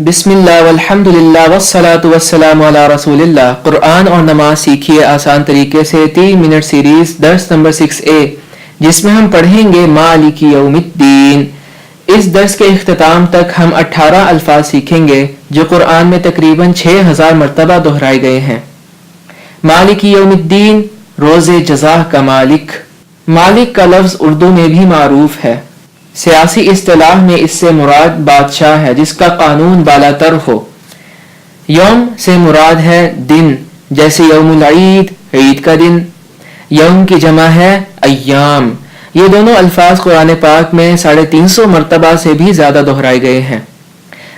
بسم اللہ والحمدللہ والصلاة والسلام علی رسول اللہ۔ قرآن اور نماز سیکھیے آسان طریقے سے 3 منٹ سیریز درس نمبر 6A، جس میں ہم پڑھیں گے مالک یوم الدین۔ اس درس کے اختتام تک ہم 18 الفاظ سیکھیں گے جو قرآن میں تقریباً 6000 مرتبہ دہرائے گئے ہیں۔ مالک یوم الدین، روز جزا کا مالک۔ مالک کا لفظ اردو میں بھی معروف ہے۔ سیاسی اصطلاح میں اس سے مراد بادشاہ ہے جس کا قانون بالاتر ہو۔ یوم سے مراد ہے دن، جیسے یوم العید، عید کا دن۔ یوم کی جمع ہے ایام۔ یہ دونوں الفاظ قرآن پاک میں 350 مرتبہ سے بھی زیادہ دہرائے گئے ہیں۔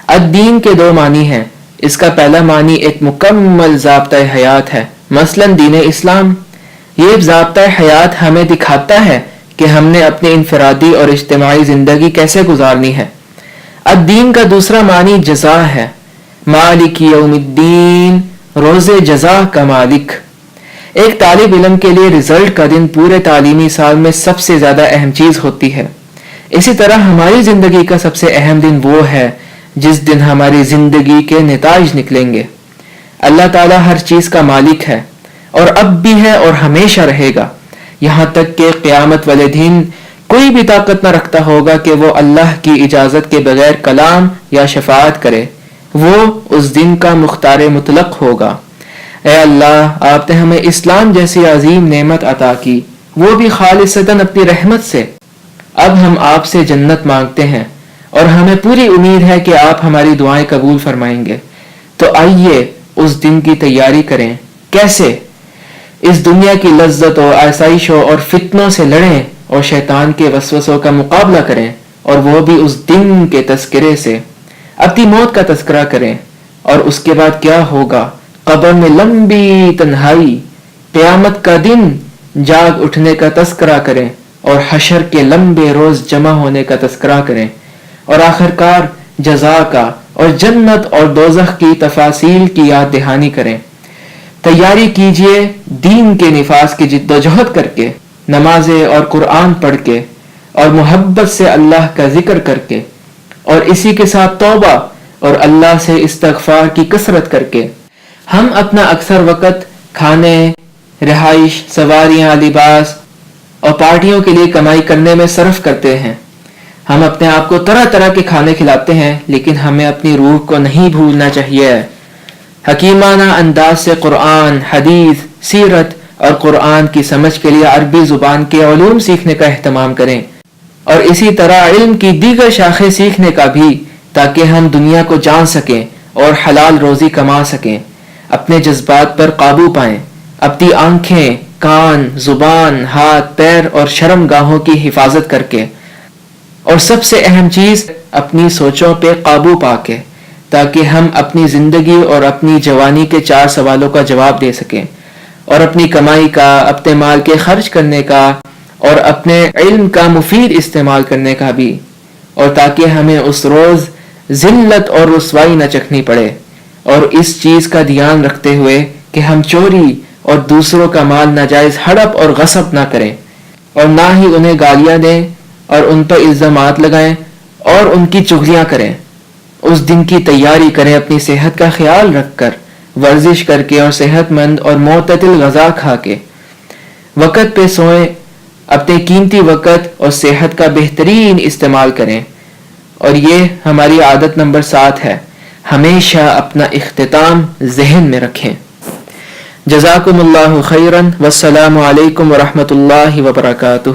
الدین کے 2 معنی ہیں۔ اس کا پہلا معنی ایک مکمل ضابطۂ حیات ہے، مثلا دین اسلام۔ یہ ضابطۂ حیات ہمیں دکھاتا ہے کہ ہم نے اپنی انفرادی اور اجتماعی زندگی کیسے گزارنی ہے۔ الدین کا دوسرا معنی جزا ہے۔ مالک یوم الدین، روز جزا کا مالک۔ ایک طالب علم کے لیے رزلٹ کا دن پورے تعلیمی سال میں سب سے زیادہ اہم چیز ہوتی ہے۔ اسی طرح ہماری زندگی کا سب سے اہم دن وہ ہے جس دن ہماری زندگی کے نتائج نکلیں گے۔ اللہ تعالیٰ ہر چیز کا مالک ہے، اور اب بھی ہے اور ہمیشہ رہے گا، یہاں تک کہ قیامت والے دن کوئی بھی طاقت نہ رکھتا ہوگا کہ وہ اللہ کی اجازت کے بغیر کلام یا شفاعت کرے۔ وہ اس دن کا مختار مطلق ہوگا۔ اے اللہ، آپ نے ہمیں اسلام جیسی عظیم نعمت عطا کی، وہ بھی خالصتاً اپنی رحمت سے۔ اب ہم آپ سے جنت مانگتے ہیں اور ہمیں پوری امید ہے کہ آپ ہماری دعائیں قبول فرمائیں گے۔ تو آئیے اس دن کی تیاری کریں۔ کیسے؟ اس دنیا کی لذت و آسائشوں اور فتنوں سے لڑیں اور شیطان کے وسوسوں کا مقابلہ کریں، اور وہ بھی اس دن کے تذکرے سے۔ اپنی موت کا تذکرہ کریں، اور اس کے بعد کیا ہوگا، قبر میں لمبی تنہائی، قیامت کا دن، جاگ اٹھنے کا تذکرہ کریں، اور حشر کے لمبے روز جمع ہونے کا تذکرہ کریں، اور آخرکار جزا کا اور جنت اور دوزخ کی تفاصیل کی یاد دہانی کریں۔ تیاری کیجئے دین کے نفاذ کی جد و جہد کر کے، نمازیں اور قرآن پڑھ کے، اور محبت سے اللہ کا ذکر کر کے، اور اسی کے ساتھ توبہ اور اللہ سے استغفار کی کثرت کر کے۔ ہم اپنا اکثر وقت کھانے، رہائش، سواریاں، لباس اور پارٹیوں کے لیے کمائی کرنے میں صرف کرتے ہیں۔ ہم اپنے آپ کو طرح طرح کے کھانے کھلاتے ہیں، لیکن ہمیں اپنی روح کو نہیں بھولنا چاہیے۔ حکیمانہ انداز سے قرآن، حدیث، سیرت اور قرآن کی سمجھ کے لیے عربی زبان کے علوم سیکھنے کا اہتمام کریں، اور اسی طرح علم کی دیگر شاخیں سیکھنے کا بھی، تاکہ ہم دنیا کو جان سکیں اور حلال روزی کما سکیں، اپنے جذبات پر قابو پائیں، اپنی آنکھیں، کان، زبان، ہاتھ، پیر اور شرم گاہوں کی حفاظت کر کے، اور سب سے اہم چیز اپنی سوچوں پہ قابو پا کے، تاکہ ہم اپنی زندگی اور اپنی جوانی کے 4 سوالوں کا جواب دے سکیں، اور اپنی کمائی کا، اپنے مال کے خرچ کرنے کا، اور اپنے علم کا مفید استعمال کرنے کا بھی، اور تاکہ ہمیں اس روز ذلت اور رسوائی نہ چکھنی پڑے، اور اس چیز کا دھیان رکھتے ہوئے کہ ہم چوری اور دوسروں کا مال ناجائز ہڑپ اور غصب نہ کریں، اور نہ ہی انہیں گالیاں دیں اور ان پر الزامات لگائیں اور ان کی چغلیاں کریں۔ اس دن کی تیاری کریں اپنی صحت کا خیال رکھ کر، ورزش کر کے اور صحت مند اور معتدل غذا کھا کے۔ وقت پہ سوئیں، اپنے قیمتی وقت اور صحت کا بہترین استعمال کریں۔ اور یہ ہماری عادت نمبر 7 ہے، ہمیشہ اپنا اختتام ذہن میں رکھیں۔ جزاکم اللہ خیرا، والسلام علیکم ورحمۃ اللہ وبرکاتہ۔